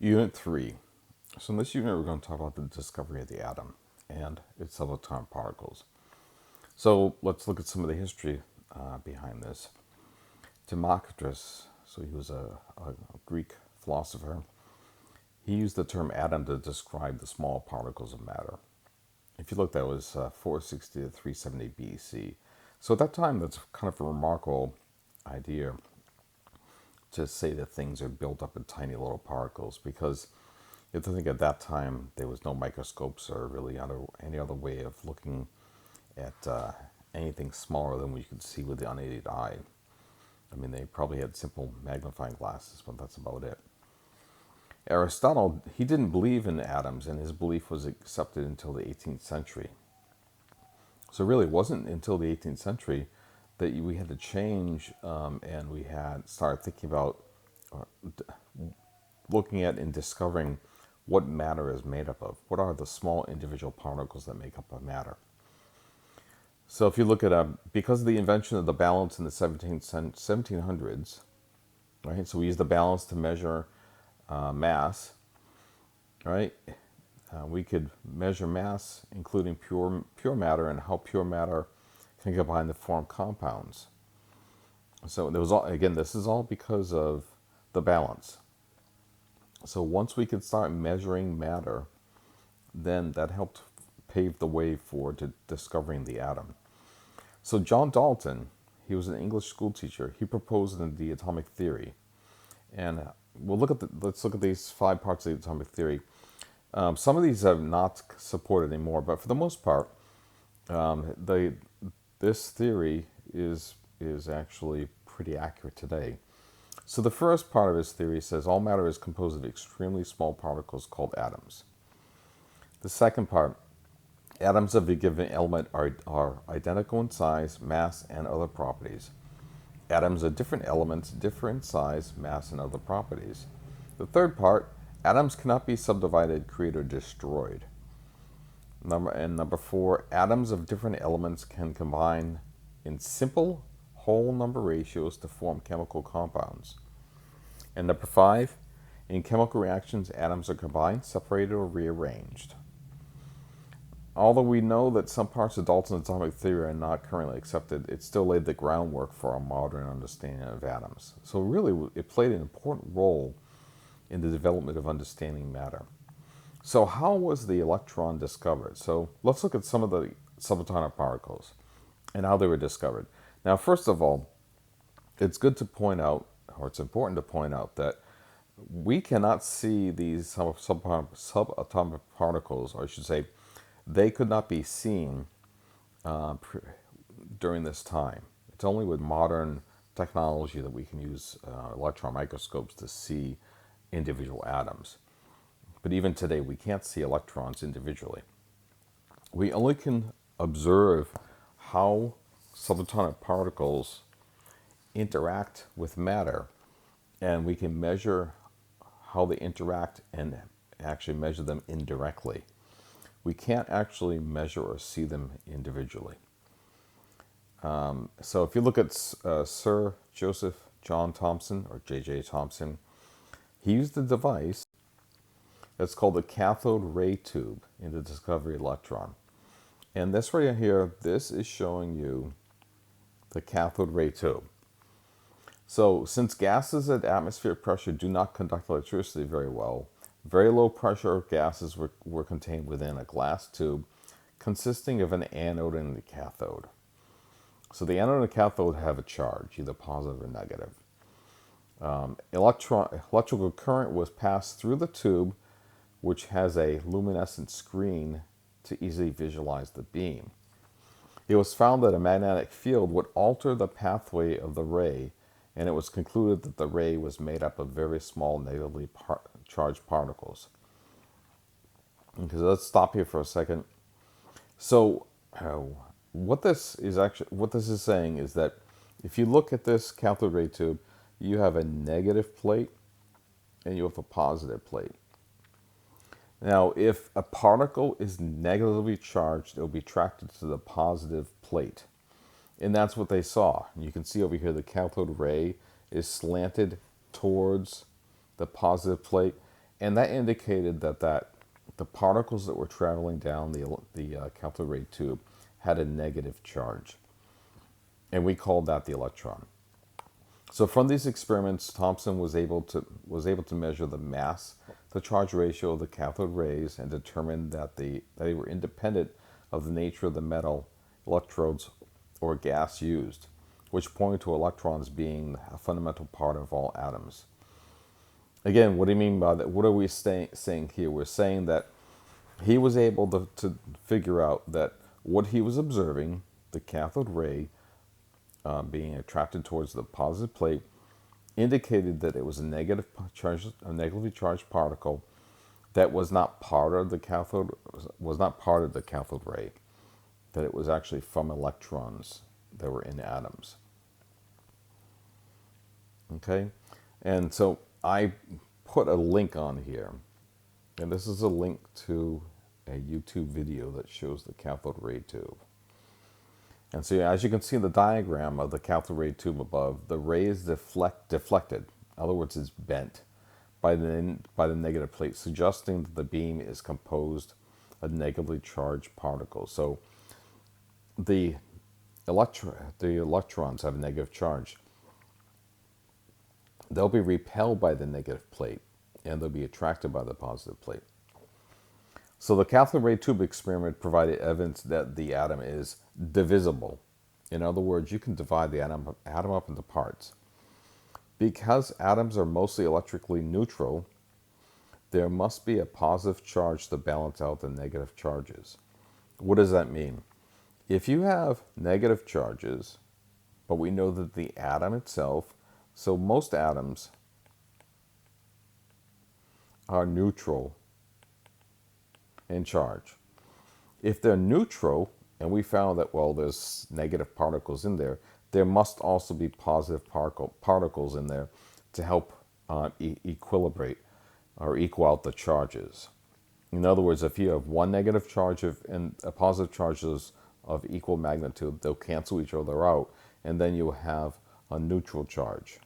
Unit 3. So in this unit, we're going to talk about the discovery of the atom and its subatomic particles. So let's look at some of the history behind this. Democritus, so he was a Greek philosopher, he used the term atom to describe the small particles of matter. If you look, that was 460 to 370 BC. So at that time, that's kind of a remarkable idea to say that things are built up in tiny little particles, because you have to think at that time there was no microscopes or really any other way of looking at anything smaller than what you could see with the unaided eye. I mean, they probably had simple magnifying glasses, but that's about it. Aristotle, he didn't believe in atoms, and his belief was accepted until the 18th century. So really, it wasn't until the 18th century that we had to change, and we had started thinking about looking at and discovering what matter is made up of. What are the small individual particles that make up a matter? So if you look at, because of the invention of the balance in the 1700s, right? So we use the balance to measure mass, right? We could measure mass, including pure matter, and how pure matter can combine to form compounds. So there was again, this is all because of the balance. So once we could start measuring matter, then that helped pave the way for discovering the atom. So John Dalton, he was an English school teacher. He proposed the atomic theory, and let's look at these 5 parts of the atomic theory. Some of these are not supported anymore, but for the most part, this theory is actually pretty accurate today. So the first part of his theory says all matter is composed of extremely small particles called atoms. The second part, atoms of a given element are identical in size, mass, and other properties. Atoms of different elements differ in size, mass, and other properties. The third part, atoms cannot be subdivided, created, or destroyed. Number 4, atoms of different elements can combine in simple whole number ratios to form chemical compounds. And number 5, in chemical reactions, atoms are combined, separated, or rearranged. Although we know that some parts of Dalton's atomic theory are not currently accepted, it still laid the groundwork for our modern understanding of atoms. So really, it played an important role in the development of understanding matter. So how was the electron discovered? So let's look at some of the subatomic particles and how they were discovered. Now, first of all, it's good to point out, or it's important to point out, that we cannot see these subatomic particles, or I should say, they could not be seen during this time. It's only with modern technology that we can use electron microscopes to see individual atoms. But even today, we can't see electrons individually. We only can observe how subatomic particles interact with matter, and we can measure how they interact and actually measure them indirectly. We can't actually measure or see them individually. So if you look at Sir Joseph John Thomson, or J.J. Thomson, he used a device that's called the cathode ray tube in the discovery electron. And this right here, this is showing you the cathode ray tube. So since gases at atmospheric pressure do not conduct electricity very well, very low pressure gases were contained within a glass tube consisting of an anode and a cathode. So the anode and the cathode have a charge, either positive or negative. Electrical current was passed through the tube, which has a luminescent screen to easily visualize the beam. It was found that a magnetic field would alter the pathway of the ray, and it was concluded that the ray was made up of very small negatively charged particles. Okay, so let's stop here for a second. So what this is saying is that if you look at this cathode ray tube, you have a negative plate and you have a positive plate. Now, if a particle is negatively charged, it will be attracted to the positive plate. And that's what they saw. You can see over here the cathode ray is slanted towards the positive plate, And that indicated that the particles that were traveling down the cathode ray tube had a negative charge. And we called that the electron. So from these experiments, Thomson was able to measure the mass to charge ratio of the cathode rays and determined that they were independent of the nature of the metal, electrodes, or gas used, which pointed to electrons being a fundamental part of all atoms. Again, what do you mean by that? What are we saying here? We're saying that he was able to figure out that what he was observing, the cathode ray being attracted towards the positive plate, indicated that it was a negatively charged particle that was not part of the cathode ray, that it was actually from electrons that were in atoms. Okay, and so I put a link on here, and this is a link to a YouTube video that shows the cathode ray tube. And so as you can see in the diagram of the cathode ray tube above, the ray is deflected. In other words, it's bent by the negative plate, suggesting that the beam is composed of negatively charged particles. So the electrons have a negative charge. They'll be repelled by the negative plate, and they'll be attracted by the positive plate. So the cathode ray tube experiment provided evidence that the atom is divisible. In other words, you can divide the atom up into parts. Because atoms are mostly electrically neutral, there must be a positive charge to balance out the negative charges. What does that mean? If you have negative charges, but we know that the atom itself, so most atoms are neutral in charge. If they're neutral, and we found that, well, there's negative particles in there, there must also be positive particles in there to help equilibrate or equal out the charges. In other words, if you have one negative charge and a positive charges of equal magnitude, they'll cancel each other out, and then you have a neutral charge.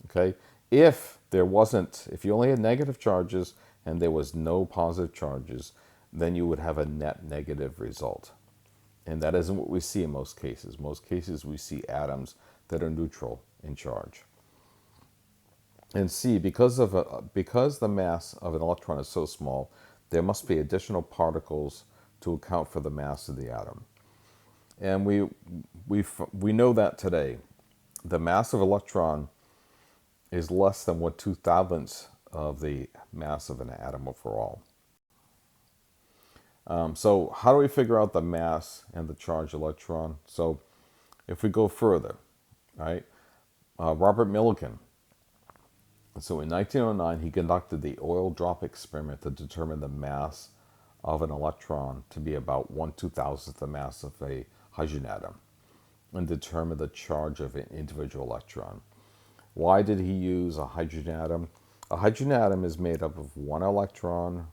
Okay? If you only had negative charges and there was no positive charges, then you would have a net negative result. And that isn't what we see in most cases. Most cases we see atoms that are neutral in charge. And C, because the mass of an electron is so small, there must be additional particles to account for the mass of the atom. And we know that today. The mass of electron is less than 1/2000th of the mass of an atom overall. So how do we figure out the mass and the charged electron? So if we go further, right? Robert Millikan. So in 1909, he conducted the oil drop experiment to determine the mass of an electron to be about 1/2000th the mass of a hydrogen atom and determine the charge of an individual electron. Why did he use a hydrogen atom? A hydrogen atom is made up of one electron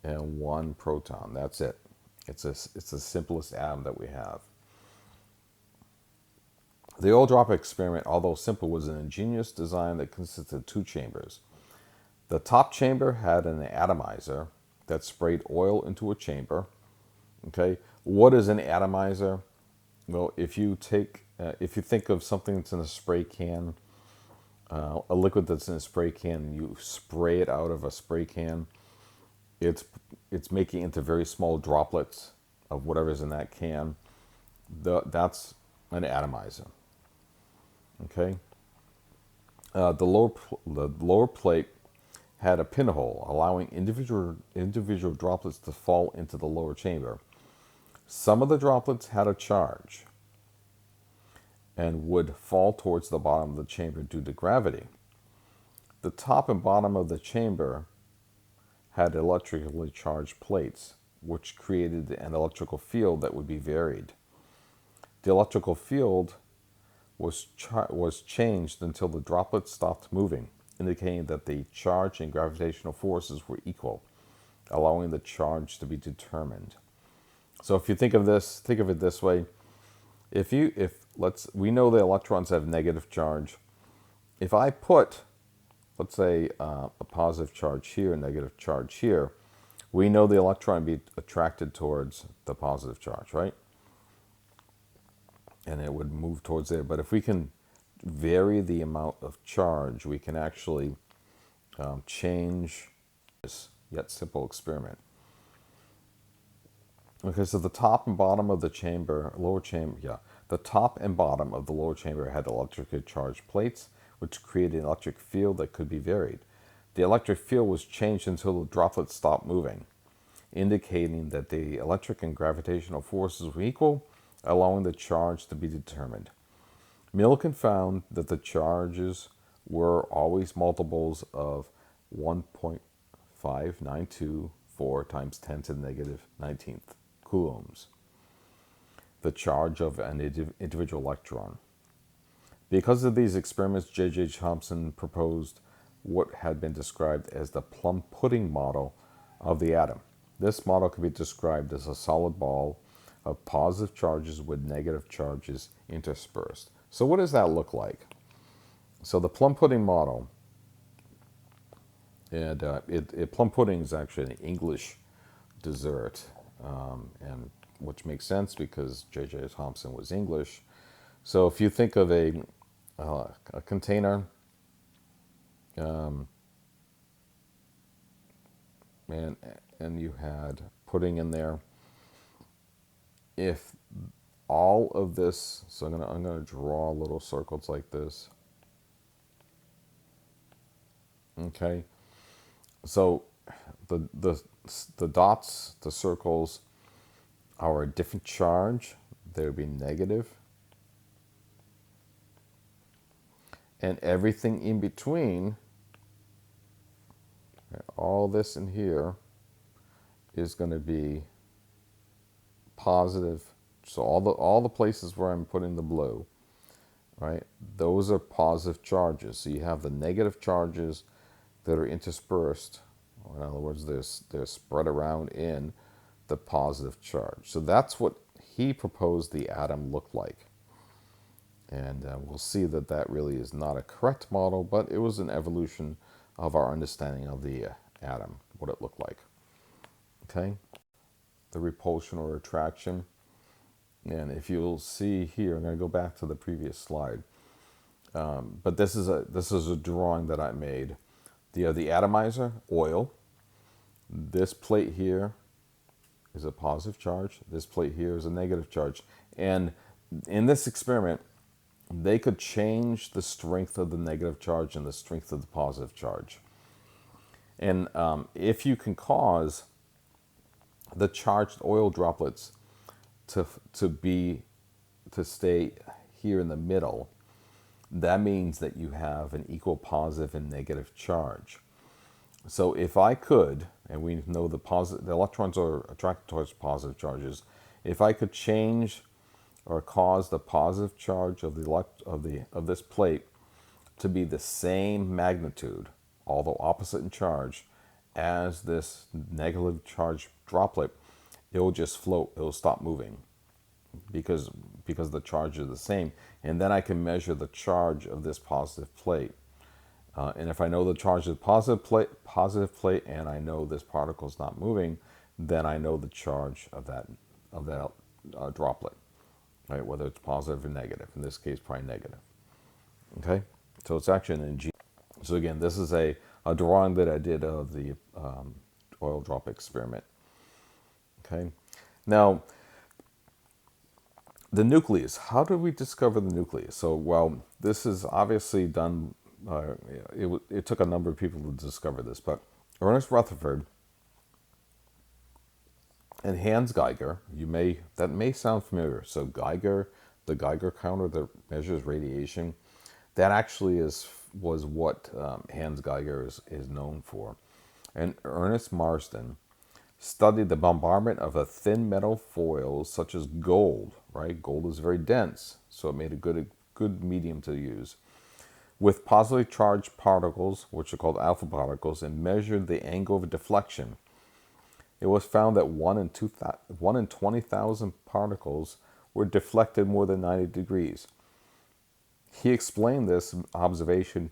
and one proton. That's it. It's the simplest atom that we have. The oil drop experiment, although simple, was an ingenious design that consisted of two chambers. The top chamber had an atomizer that sprayed oil into a chamber. Okay, what is an atomizer? Well, if you think of something that's in a spray can, a liquid that's in a spray can, and you spray it out of a spray can, it's making into very small droplets of whatever's in that can. That's an atomizer. Okay. The lower plate had a pinhole, allowing individual droplets to fall into the lower chamber. Some of the droplets had a charge and would fall towards the bottom of the chamber due to gravity. The top and bottom of the chamber had electrically charged plates, which created an electrical field that would be varied. The electrical field was changed until the droplets stopped moving, indicating that the charge and gravitational forces were equal, allowing the charge to be determined. So if you think of it this way: we know the electrons have negative charge. If I put let's say a positive charge here, a negative charge here, we know the electron would be attracted towards the positive charge, right? And it would move towards there. But if we can vary the amount of charge, we can actually change this yet simple experiment. Okay, so the top and bottom of the chamber, the top and bottom of the lower chamber had electrically charged plates, which created an electric field that could be varied. The electric field was changed until the droplets stopped moving, indicating that the electric and gravitational forces were equal, allowing the charge to be determined. Millikan found that the charges were always multiples of 1.5924 times 10 to the negative 19th coulombs, the charge of an individual electron. Because of these experiments, J.J. Thomson proposed what had been described as the plum pudding model of the atom. This model can be described as a solid ball of positive charges with negative charges interspersed. So what does that look like? So the plum pudding model, and plum pudding is actually an English dessert, and which makes sense because J.J. Thomson was English. So if you think of a container, and you had pudding in there, if all of this, so I'm gonna draw little circles like this. Okay, so the dots, the circles, are a different charge. They would be negative, and everything in between, all this in here, is going to be positive. So all the places where I'm putting the blue, right? Those are positive charges. So you have the negative charges that are interspersed. In other words, they're spread around in the positive charge. So that's what he proposed the atom looked like. And we'll see that that really is not a correct model, but it was an evolution of our understanding of the atom, what it looked like. Okay, the repulsion or attraction. And if you'll see here, I'm going to go back to the previous slide. But this is a drawing that I made. The atomizer, oil. This plate here is a positive charge. This plate here is a negative charge. And in this experiment, they could change the strength of the negative charge and the strength of the positive charge. And if you can cause the charged oil droplets to stay here in the middle, that means that you have an equal positive and negative charge. So if I could, and we know the electrons are attracted towards positive charges, if I could change or cause the positive charge of this plate to be the same magnitude, although opposite in charge, as this negative charge droplet, it will just float. It will stop moving because the charge is the same. And then I can measure the charge of this positive plate. And if I know the charge of the positive plate, and I know this particle is not moving, then I know the charge of that droplet, right? Whether it's positive or negative. In this case, probably negative. Okay, so it's actually an ingenious. So again, this is a drawing that I did of the oil drop experiment. Okay, now the nucleus. How did we discover the nucleus? So, well, this is obviously done. It took a number of people to discover this, but Ernest Rutherford and Hans Geiger, that may sound familiar. So Geiger, the Geiger counter that measures radiation, that actually was what Hans Geiger is known for. And Ernest Marsden studied the bombardment of a thin metal foil such as gold, right? Gold is very dense, so it made a good medium to use, with positively charged particles, which are called alpha particles, and measured the angle of deflection. It was found that 1 in 20,000 particles were deflected more than 90 degrees. He explained this observation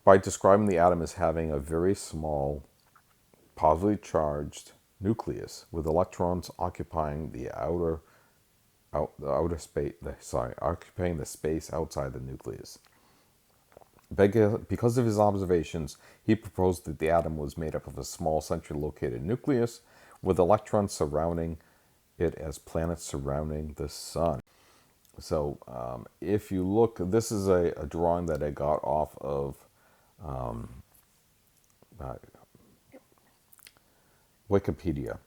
by describing the atom as having a very small, positively charged nucleus with electrons occupying the outer space. Occupying the space outside the nucleus. Because of his observations, he proposed that the atom was made up of a small centrally located nucleus with electrons surrounding it as planets surrounding the sun. So if you look, this is a drawing that I got off of Wikipedia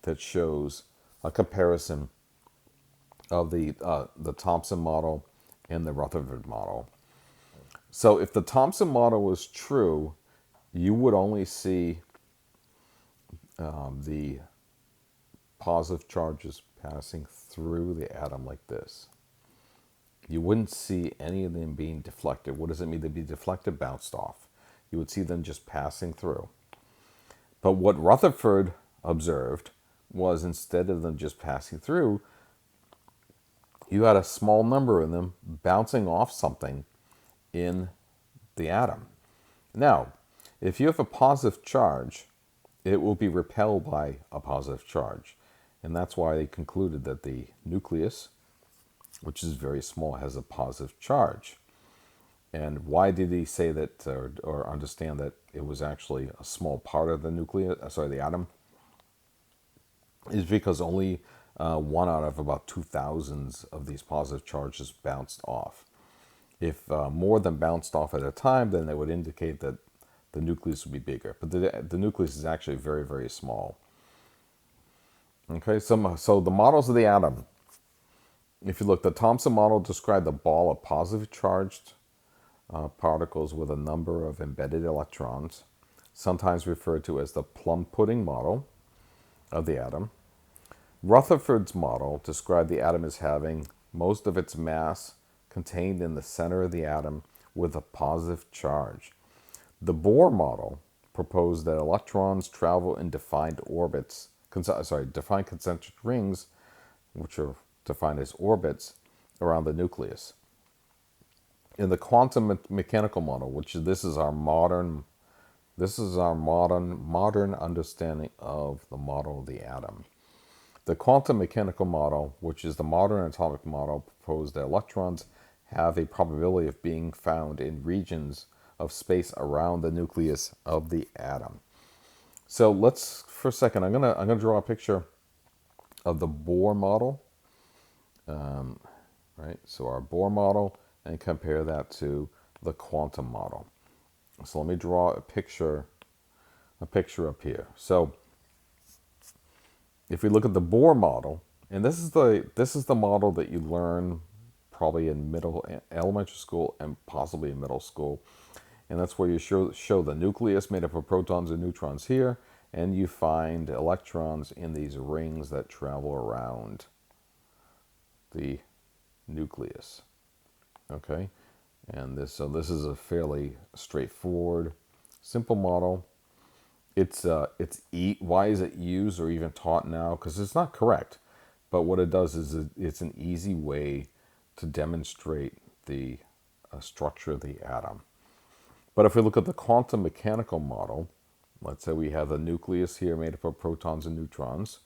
that shows a comparison of the Thomson model and the Rutherford model. So if the Thomson model was true, you would only see the positive charges passing through the atom like this. You wouldn't see any of them being deflected. What does it mean to be deflected? Bounced off. You would see them just passing through. But what Rutherford observed was, instead of them just passing through, you had a small number of them bouncing off something in the atom. Now, if you have a positive charge, it will be repelled by a positive charge. And that's why they concluded that the nucleus, which is very small, has a positive charge. And why did he say that, or understand that it was actually a small part of the nucleus, the atom? Is because only 1 out of about 2,000 of these positive charges bounced off. If more than bounced off at a time, then that would indicate that the nucleus would be bigger. But the nucleus is actually very, very small. Okay, so the models of the atom. If you look, the Thomson model described a ball of positively charged particles with a number of embedded electrons, sometimes referred to as the plum pudding model of the atom. Rutherford's model described the atom as having most of its mass contained in the center of the atom with a positive charge. The Bohr model proposed that electrons travel in defined orbits, defined concentric rings, which are defined as orbits, around the nucleus. In the quantum mechanical model, which this is our modern understanding of the model of the atom. The quantum mechanical model, which is the modern atomic model, proposed that electrons have a probability of being found in regions of space around the nucleus of the atom. So let's, for a second, I'm gonna draw a picture of the Bohr model, right? So our Bohr model, and compare that to the quantum model. So let me draw a picture up here. So if we look at the Bohr model, and this is the model that you learn probably in elementary school and possibly in middle school, and that's where you show the nucleus made up of protons and neutrons here, and you find electrons in these rings that travel around the nucleus. Okay, and this is a fairly straightforward, simple model. Why is it used or even taught now? Because it's not correct, but what it does is it's an easy way to demonstrate the structure of the atom. But if we look at the quantum mechanical model, let's say we have the nucleus here made up of protons and neutrons.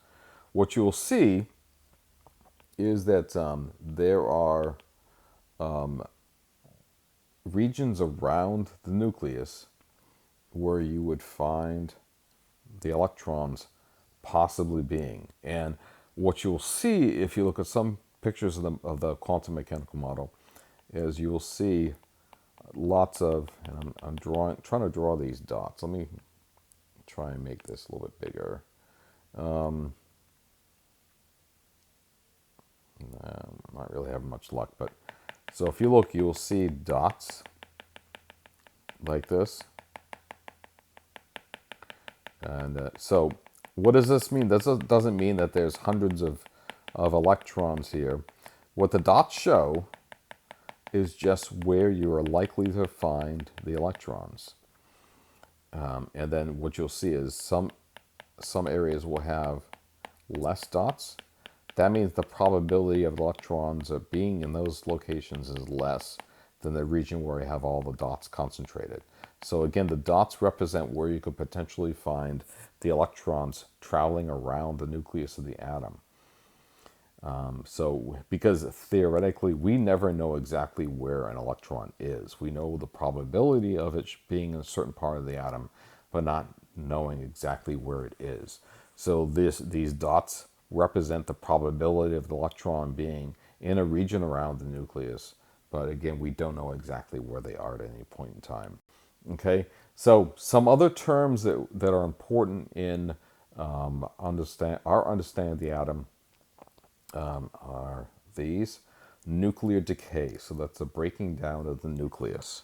What you'll see is that there are regions around the nucleus where you would find the electrons possibly being. And what you'll see if you look at some pictures of the quantum mechanical model is you will see lots of, and I'm trying to draw these dots. Let me try and make this a little bit bigger. I'm not really having much luck, but so if you look, you will see dots like this. And so what does this mean? This doesn't mean that there's hundreds of electrons here. What the dots show is just where you are likely to find the electrons. And then what you'll see is some areas will have less dots. That means the probability of electrons being in those locations is less than the region where you have all the dots concentrated. So again, the dots represent where you could potentially find the electrons traveling around the nucleus of the atom. So because theoretically, we never know exactly where an electron is. We know the probability of it being in a certain part of the atom, but not knowing exactly where it is. So these dots represent the probability of the electron being in a region around the nucleus. But again, we don't know exactly where they are at any point in time. Okay, so some other terms that are important in our understanding of the atom are these. Nuclear decay, so that's the breaking down of the nucleus.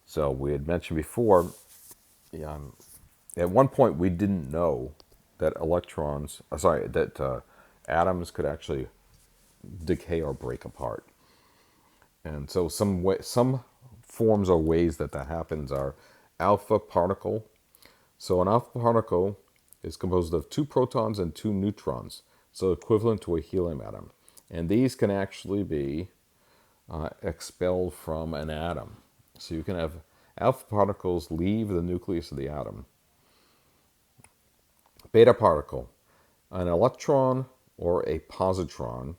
So we had mentioned before, at one point we didn't know that atoms could actually decay or break apart. And so some forms or ways that happens are alpha particle. So an alpha particle is composed of 2 protons and 2 neutrons, so equivalent to a helium atom. And these can actually be expelled from an atom. So you can have alpha particles leave the nucleus of the atom. Beta particle, an electron or a positron,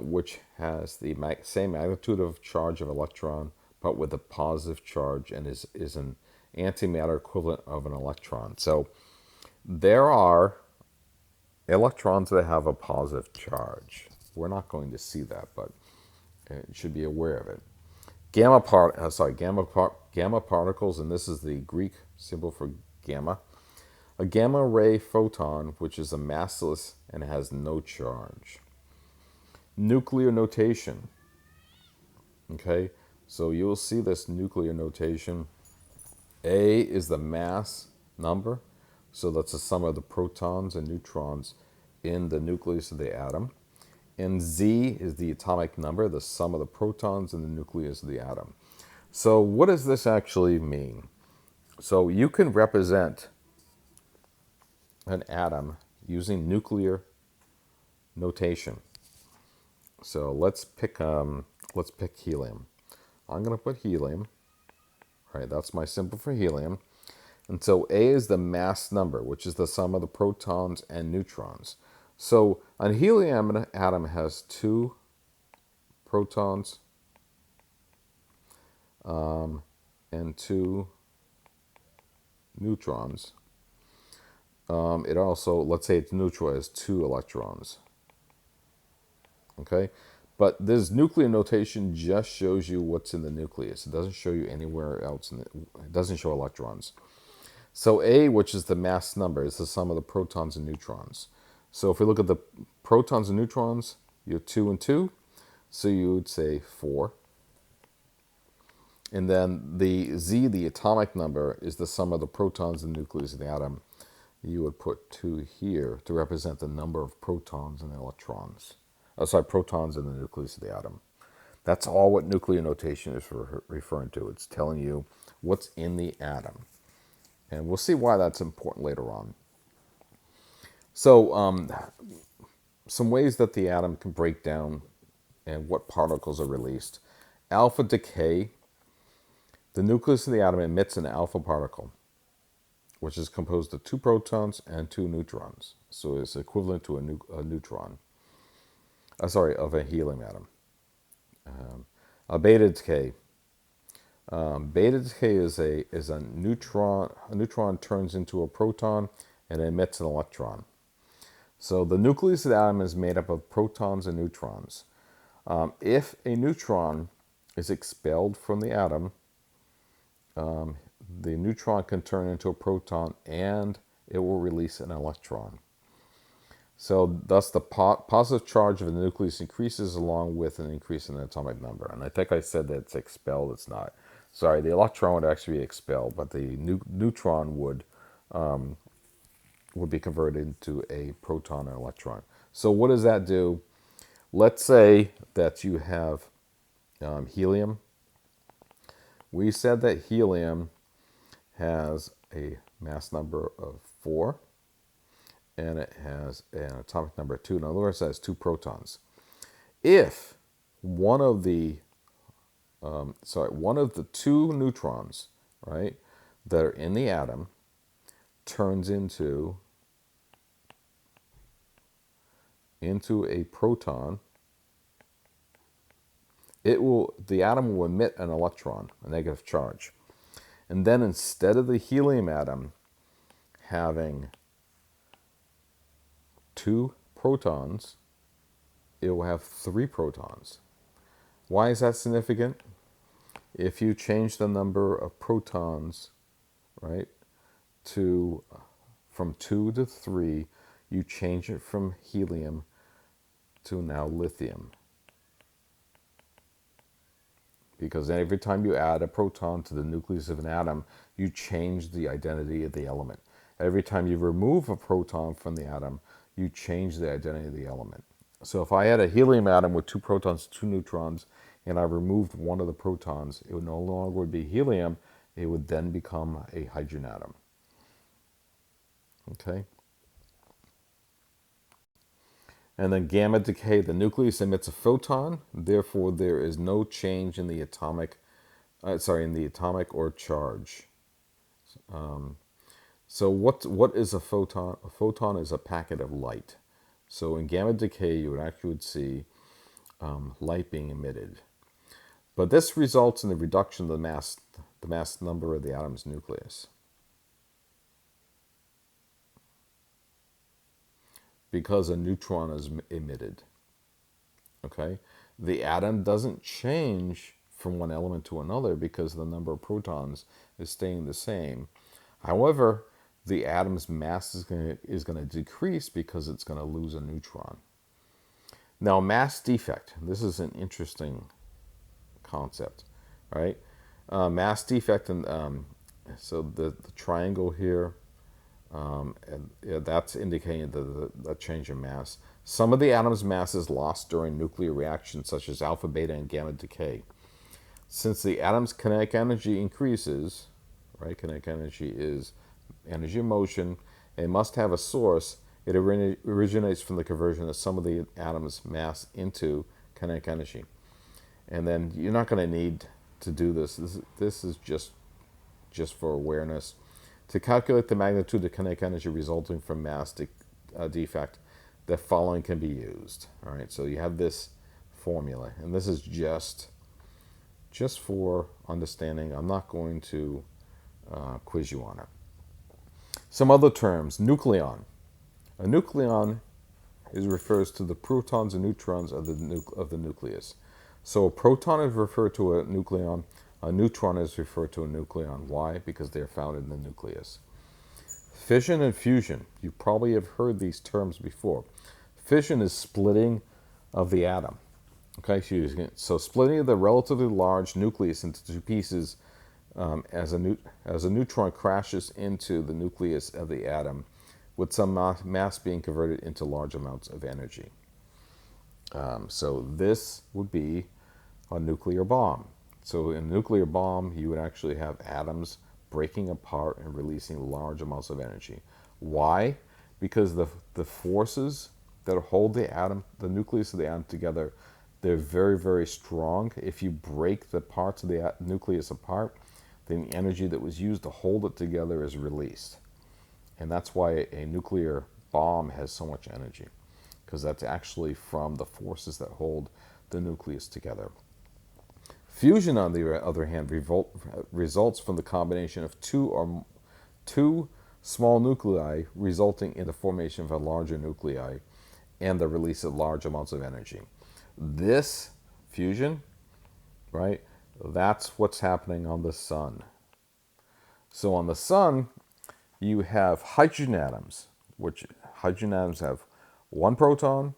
which has the same magnitude of charge of electron, but with a positive charge, and is an antimatter equivalent of an electron. So there are electrons that have a positive charge. We're not going to see that, but you should be aware of it. Gamma particles, and this is the Greek symbol for gamma. A gamma ray photon, which is a massless and has no charge. Nuclear notation. Okay, so you'll see this nuclear notation. A is the mass number, so that's the sum of the protons and neutrons in the nucleus of the atom. And Z is the atomic number, the sum of the protons in the nucleus of the atom. So what does this actually mean? So you can represent an atom using nuclear notation. So let's pick helium. I'm going to put helium. All right, that's my symbol for helium. And so A is the mass number, which is the sum of the protons and neutrons. So a helium atom has 2 protons and 2 neutrons. It also, let's say it's neutral, has 2 electrons. Okay, but this nuclear notation just shows you what's in the nucleus. It doesn't show you anywhere else. It doesn't show electrons. So A, which is the mass number, is the sum of the protons and neutrons. So if we look at the protons and neutrons, you have 2 and 2, so you would say 4. And then the Z, the atomic number, is the sum of the protons and nucleus of the atom. You would put 2 here to represent the number of protons and electrons. Protons in the nucleus of the atom. That's all what nuclear notation is referring to. It's telling you what's in the atom. And we'll see why that's important later on. So some ways that the atom can break down and what particles are released. Alpha decay. The nucleus of the atom emits an alpha particle, which is composed of 2 protons and 2 neutrons. So it's equivalent to a neutron. Of a helium atom. A beta decay. Beta decay is a neutron. A neutron turns into a proton and emits an electron. So the nucleus of the atom is made up of protons and neutrons. If a neutron is expelled from the atom, the neutron can turn into a proton and it will release an electron. So thus the positive charge of the nucleus increases along with an increase in the atomic number. And I think I said that it's expelled. It's not. Sorry, the electron would actually be expelled, but the neutron would be converted into a proton and electron. So what does that do? Let's say that you have helium. We said that helium has a mass number of 4. And it has an atomic number of 2. In other words, it has 2 protons. If one of the one of the two neutrons, right, that are in the atom turns into a proton. The atom will emit an electron, a negative charge. And then instead of the helium atom having two protons, it will have three protons. Why is that significant? If you change the number of protons, right, from 2 to 3, you change it from helium to now lithium. Because every time you add a proton to the nucleus of an atom, you change the identity of the element. Every time you remove a proton from the atom, you change the identity of the element. So if I had a helium atom with two protons, two neutrons, and I removed one of the protons, it would no longer be helium, it would then become a hydrogen atom. Okay? And then gamma decay, the nucleus emits a photon, therefore there is no change in the atomic, or charge. So what is a photon? A photon is a packet of light. So in gamma decay, you would see light being emitted. But this results in the reduction of the mass number of the atom's nucleus. Because a neutron is emitted. Okay? The atom doesn't change from one element to another because the number of protons is staying the same. However, the atom's mass is going to decrease because it's going to lose a neutron. Now, mass defect. This is an interesting concept, right? Mass defect, and so the triangle here, and that's indicating the change in mass. Some of the atom's mass is lost during nuclear reactions such as alpha, beta, and gamma decay. Since the atom's kinetic energy increases, right? Kinetic energy is energy of motion. It must have a source. It originates from the conversion of some of the atom's mass into kinetic energy. And then you're not going to need to do this. This is just for awareness. To calculate the magnitude of kinetic energy resulting from mass defect, the following can be used. All right, so you have this formula, and this is just for understanding. I'm not going to quiz you on it. Some other terms: nucleon. A nucleon refers to the protons and neutrons of the nucleus. So a proton is referred to a nucleon. A neutron is referred to a nucleon. Why? Because they are found in the nucleus. Fission and fusion. You probably have heard these terms before. Fission is splitting of the atom. Okay, so splitting the relatively large nucleus into two pieces as a neutron crashes into the nucleus of the atom, with some mass being converted into large amounts of energy. So this would be a nuclear bomb. So in a nuclear bomb, you would actually have atoms breaking apart and releasing large amounts of energy. Why? Because the forces that hold the nucleus of the atom together, they're very, very strong. If you break the parts of the nucleus apart, then the energy that was used to hold it together is released. And that's why a nuclear bomb has so much energy, because that's actually from the forces that hold the nucleus together. Fusion, on the other hand, results from the combination of two small nuclei, resulting in the formation of a larger nuclei and the release of large amounts of energy. This fusion, right, that's what's happening on the sun. So on the sun, you have hydrogen atoms, which hydrogen atoms have one proton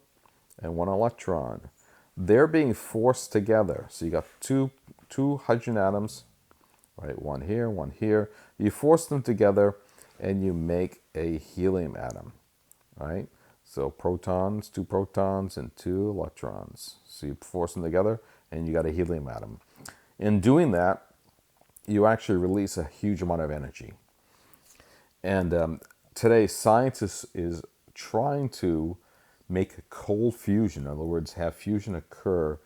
and one electron. They're being forced together. So you got two hydrogen atoms, right? One here, one here. You force them together and you make a helium atom, right? So protons, two protons, and two electrons. So you force them together and you got a helium atom. In doing that, you actually release a huge amount of energy. And today, science is trying to make cold fusion. In other words, have fusion occur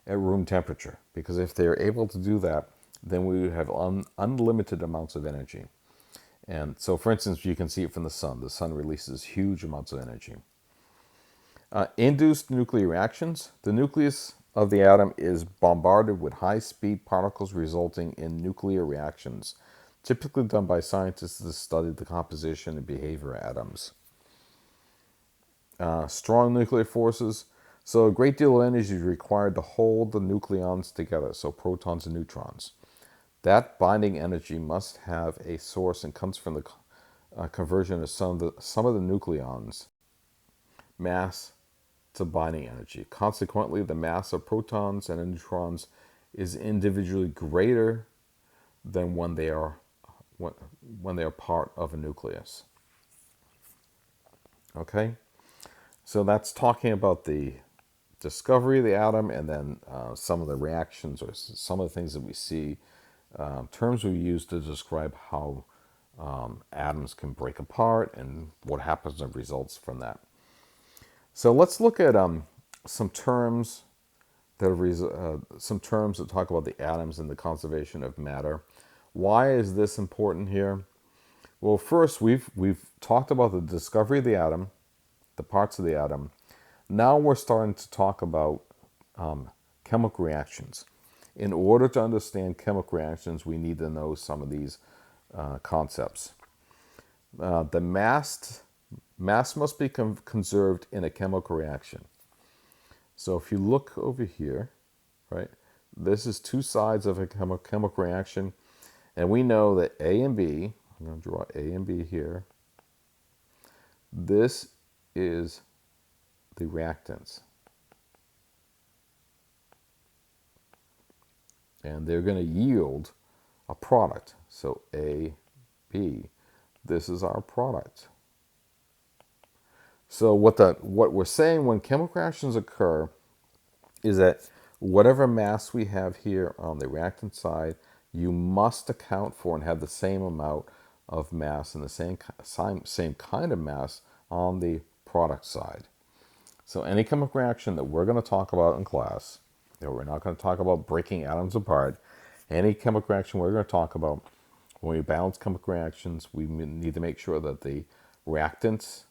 at room temperature, because if they're able to do that, then we would have unlimited amounts of energy. And so, for instance, you can see it from the sun. The sun releases huge amounts of energy. Induced nuclear reactions. The nucleus of the atom is bombarded with high-speed particles resulting in nuclear reactions, typically done by scientists that study the composition and behavior of atoms. Strong nuclear forces. So a great deal of energy is required to hold the nucleons together, so protons and neutrons. That binding energy must have a source and comes from the conversion of some of the nucleons mass to binding energy. Consequently, the mass of protons and neutrons is individually greater than when they are part of a nucleus. Okay, so that's talking about the discovery of the atom, and then some of the reactions or some of the things that we see, terms we use to describe how atoms can break apart and what happens and results from that. So let's look at some terms that talk about the atoms and the conservation of matter. Why is this important here? Well, first we've talked about the discovery of the atom, the parts of the atom. Now we're starting to talk about chemical reactions. In order to understand chemical reactions, we need to know some of these concepts. The mass must be conserved in a chemical reaction. So if you look over here, right, this is two sides of a chemical reaction, and we know that A and B, I'm going to draw A and B here, this is the reactants. And they're going to yield a product. So A, B, this is our product. So what we're saying when chemical reactions occur is that whatever mass we have here on the reactant side, you must account for and have the same amount of mass and the same kind of mass on the product side. So any chemical reaction that we're going to talk about in class, we're not going to talk about breaking atoms apart. Any chemical reaction we're going to talk about, when we balance chemical reactions, we need to make sure that the reactants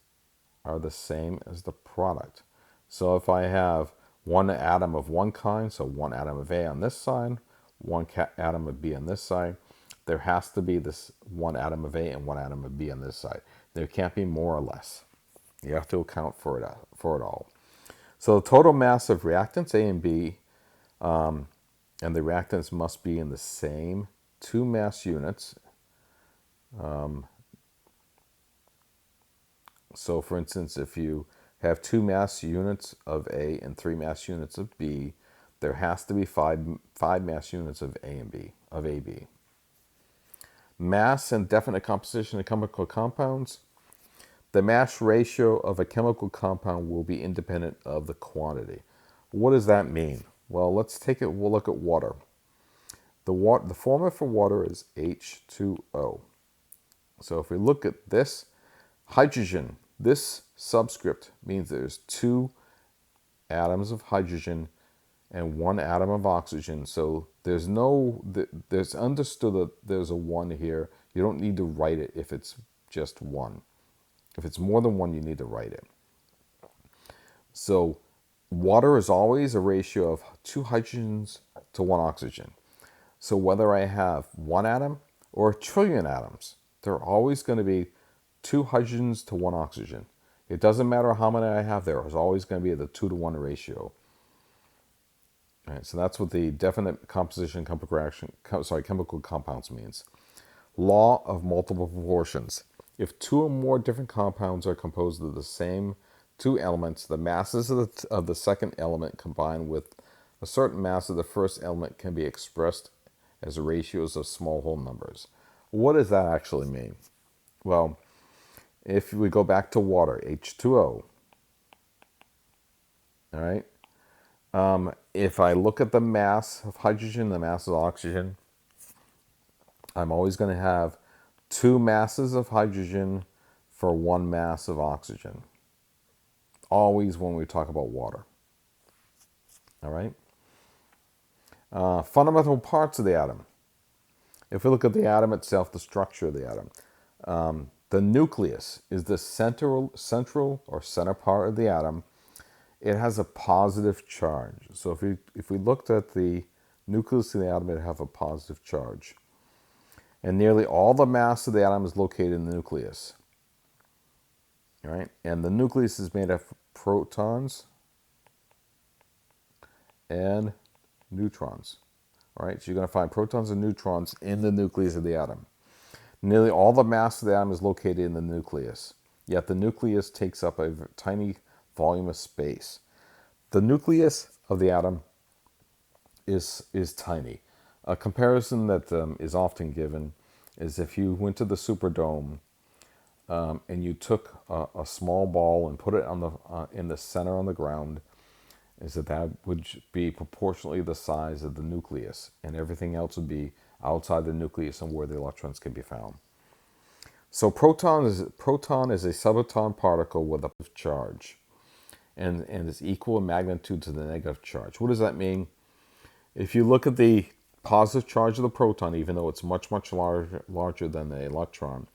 are the same as the product. So if I have one atom of one kind, so one atom of A on this side, one atom of B on this side, there has to be this one atom of A and one atom of B on this side. There can't be more or less. You have to account for it all. So the total mass of reactants A and B, and the reactants must be in the same two mass units. So for instance, if you have two mass units of A and three mass units of B, there has to be five mass units of A and B, of AB. Mass and definite composition of chemical compounds. The mass ratio of a chemical compound will be independent of the quantity. What does that mean? Well, we'll look at water. The formula for water is H2O. So if we look at this, hydrogen, this subscript means there's two atoms of hydrogen and one atom of oxygen. So there's understood that there's a one here. You don't need to write it if it's just one. If it's more than one, you need to write it. So water is always a ratio of two hydrogens to one oxygen. So whether I have one atom or a trillion atoms, there are always going to be two hydrogens to one oxygen. It doesn't matter how many I have, there is always going to be the 2-to-1 ratio. All right, so that's what the definite composition chemical compounds means. Law of multiple proportions. If two or more different compounds are composed of the same two elements, the masses of the second element combined with a certain mass of the first element can be expressed as ratios of small whole numbers. What does that actually mean? Well, if we go back to water, H2O, all right? If I look at the mass of hydrogen, the mass of oxygen, I'm always going to have two masses of hydrogen for one mass of oxygen. Always when we talk about water. All right? Fundamental parts of the atom. If we look at the atom itself, the structure of the atom, the nucleus is the central or center part of the atom. It has a positive charge. So if we looked at the nucleus of the atom, it have a positive charge. And nearly all the mass of the atom is located in the nucleus. Right? And the nucleus is made of protons and neutrons. All right? So you're going to find protons and neutrons in the nucleus of the atom. Nearly all the mass of the atom is located in the nucleus. Yet the nucleus takes up a tiny volume of space. The nucleus of the atom is tiny. A comparison that is often given is if you went to the Superdome and you took a small ball and put it on in the center on the ground, is that would be proportionally the size of the nucleus, and everything else would be outside the nucleus and where the electrons can be found. So proton is a subatom particle with a charge, and is equal in magnitude to the negative charge. What does that mean? If you look at the positive charge of the proton, even though it's much larger than the electron,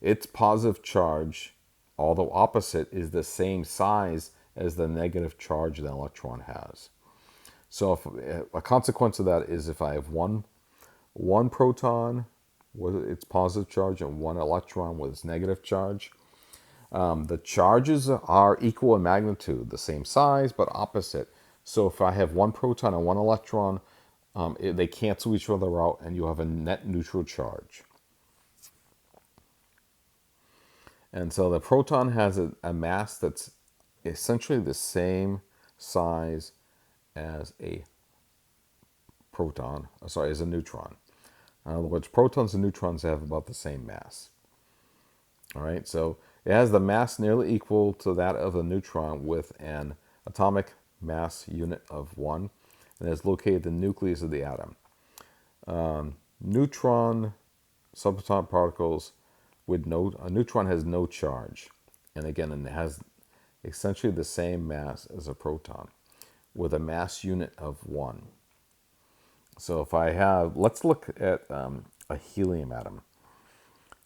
its positive charge, although opposite, is the same size as the negative charge the electron has. So a consequence of that is if I have one proton with its positive charge and one electron with its negative charge, the charges are equal in magnitude, the same size but opposite. So if I have one proton and one electron, they cancel each other out and you have a net neutral charge. And so the proton has a mass that's essentially the same size as a as a neutron. In other words, protons and neutrons have about the same mass. All right, so it has the mass nearly equal to that of a neutron with an atomic mass unit of 1, and is located in the nucleus of the atom. Neutron subatomic particles with a neutron has no charge, and again, it has essentially the same mass as a proton with a mass unit of 1. So if I have, let's look at a helium atom.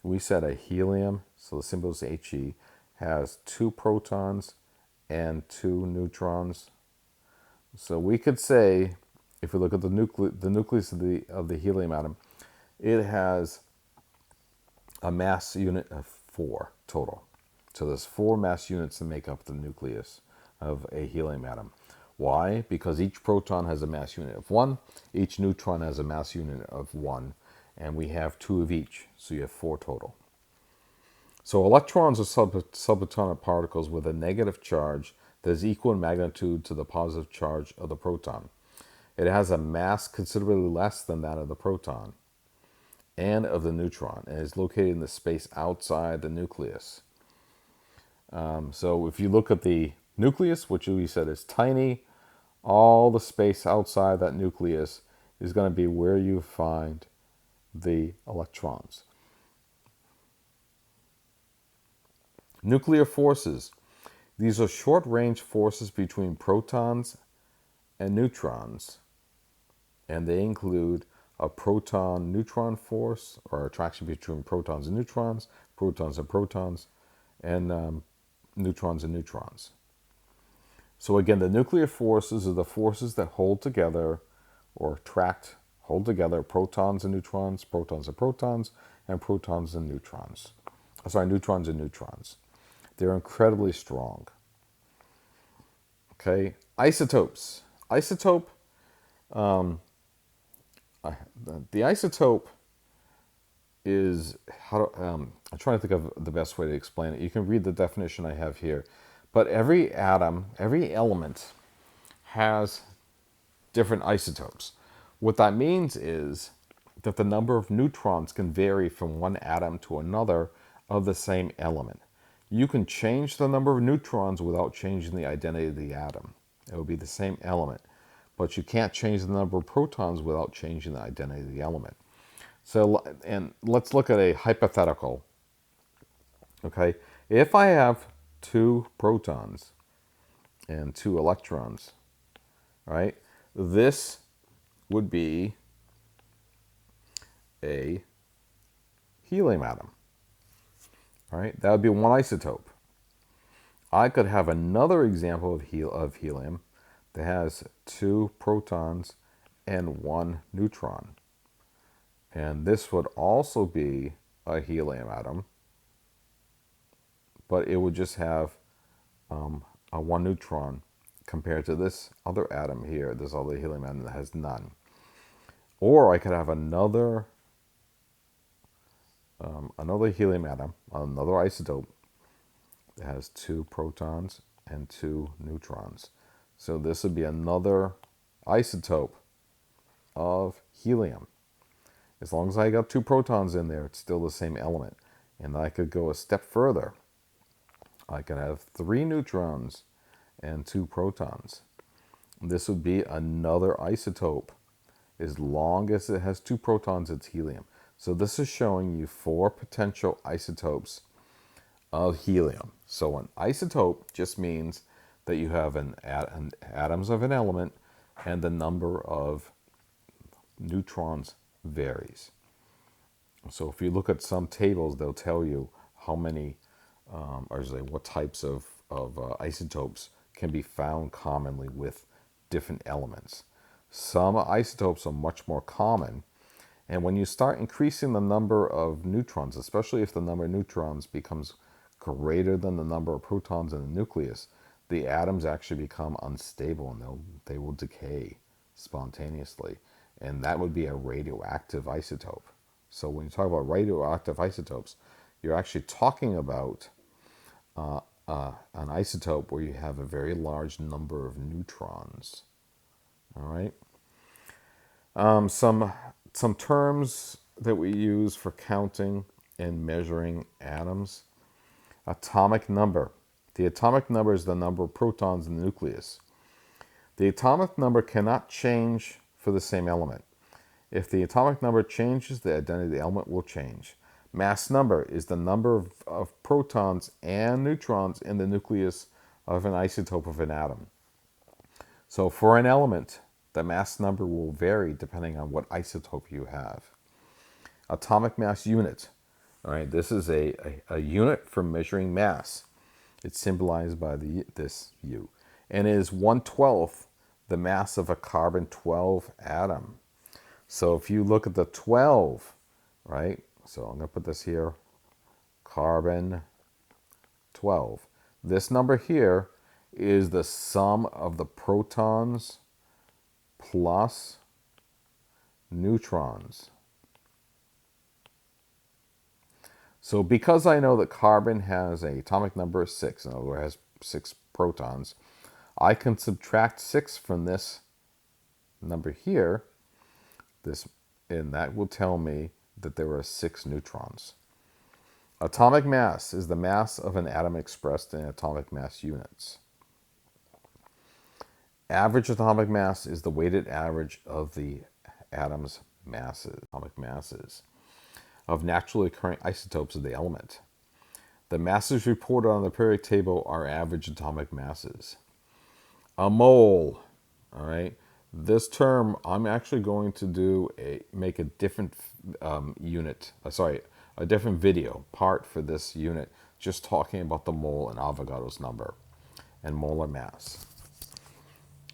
We said a helium, so the symbol is He, has 2 protons and 2 neutrons. So we could say, if we look at the nucleus of the helium atom, it has a mass unit of 4 total. So there's 4 mass units that make up the nucleus of a helium atom. Why? Because each proton has a mass unit of 1, each neutron has a mass unit of 1, and we have 2 of each, so you have 4 total. So electrons are subatomic particles with a negative charge that is equal in magnitude to the positive charge of the proton. It has a mass considerably less than that of the proton and of the neutron, and is located in the space outside the nucleus. So if you look at the nucleus, which we said is tiny, all the space outside that nucleus is going to be where you find the electrons. Nuclear forces. These are short-range forces between protons and neutrons, and they include a proton-neutron force, or attraction between protons and neutrons, and neutrons and neutrons. So again, the nuclear forces are the forces that hold together or hold together protons and neutrons, and protons and neutrons. Neutrons and neutrons. They're incredibly strong. Okay, isotopes. The isotope is I'm trying to think of the best way to explain it. You can read the definition I have here, but every element has different isotopes. What that means is that the number of neutrons can vary from one atom to another of the same element. You can change the number of neutrons without changing the identity of the atom. It will be the same element, but you can't change the number of protons without changing the identity of the element. So, and let's look at a hypothetical. Okay, if I have 2 protons and 2 electrons, right, this would be a helium atom. All right, that would be one isotope. I could have another example of helium that has 2 protons and 1 neutron. And this would also be a helium atom, but it would just have a 1 neutron compared to this other atom here, this other helium atom that has none. Or I could have another helium atom, another isotope that has 2 protons and 2 neutrons. So this would be another isotope of helium. As long as I got 2 protons in there, it's still the same element. And I could go a step further. I could have 3 neutrons and 2 protons. This would be another isotope. As long as it has 2 protons, it's helium. So this is showing you 4 potential isotopes of helium. So an isotope just means that you have atoms of an element and the number of neutrons varies. So if you look at some tables, they'll tell you how many, or say what types of isotopes can be found commonly with different elements. Some isotopes are much more common, and when you start increasing the number of neutrons, especially if the number of neutrons becomes greater than the number of protons in the nucleus, the atoms actually become unstable and they will decay spontaneously. And that would be a radioactive isotope. So when you talk about radioactive isotopes, you're actually talking about an isotope where you have a very large number of neutrons. All right. Some terms that we use for counting and measuring atoms. Atomic number. The atomic number is the number of protons in the nucleus. The atomic number cannot change for the same element. If the atomic number changes, the identity of the element will change. Mass number is the number of protons and neutrons in the nucleus of an isotope of an atom. So for an element, the mass number will vary depending on what isotope you have. Atomic mass unit. All right, this is a unit for measuring mass. It's symbolized by this U. And it is 1/12 the mass of a carbon-12 atom. So if you look at the 12, right? So I'm going to put this here, carbon-12. This number here is the sum of the protons plus neutrons. So because I know that carbon has an atomic number of 6, in other words, it has 6 protons, I can subtract 6 from this number here, and that will tell me that there are 6 neutrons. Atomic mass is the mass of an atom expressed in atomic mass units. Average atomic mass is the weighted average of the atom's atomic masses, of naturally occurring isotopes of the element. The masses reported on the periodic table are average atomic masses. A mole, all right? This term, I'm actually going to make a different a different video part for this unit, just talking about the mole and Avogadro's number and molar mass.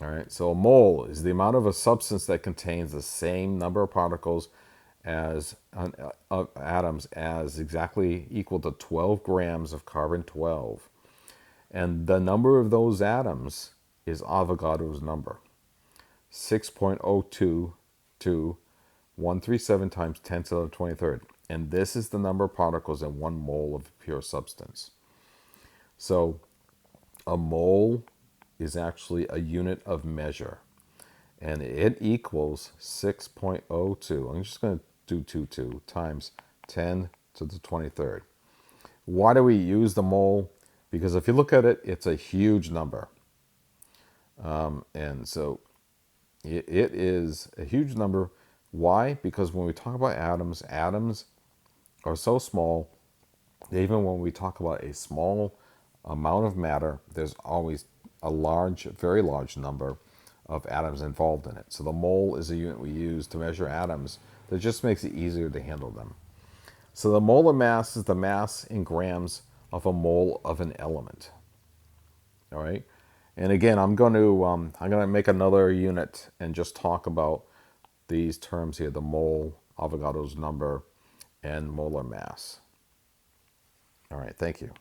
All right, so a mole is the amount of a substance that contains the same number of particles as atoms as exactly equal to 12 grams of carbon-12. And the number of those atoms is Avogadro's number, 6.022 times 10 to the 23rd. And this is the number of particles in 1 mole of pure substance. So a mole is actually a unit of measure, and it equals 6.02. I'm just going to do 22 times 10 to the 23rd. Why do we use the mole? Because if you look at it, it's a huge number. And so it is a huge number. Why? Because when we talk about atoms, atoms are so small, even when we talk about a small amount of matter, there's always a very large number of atoms involved in it. So the mole is a unit we use to measure atoms that just makes it easier to handle them. So the molar mass is the mass in grams of a mole of an element. All right. And again, I'm going to make another unit and just talk about these terms here: the mole, Avogadro's number, and molar mass. All right. Thank you.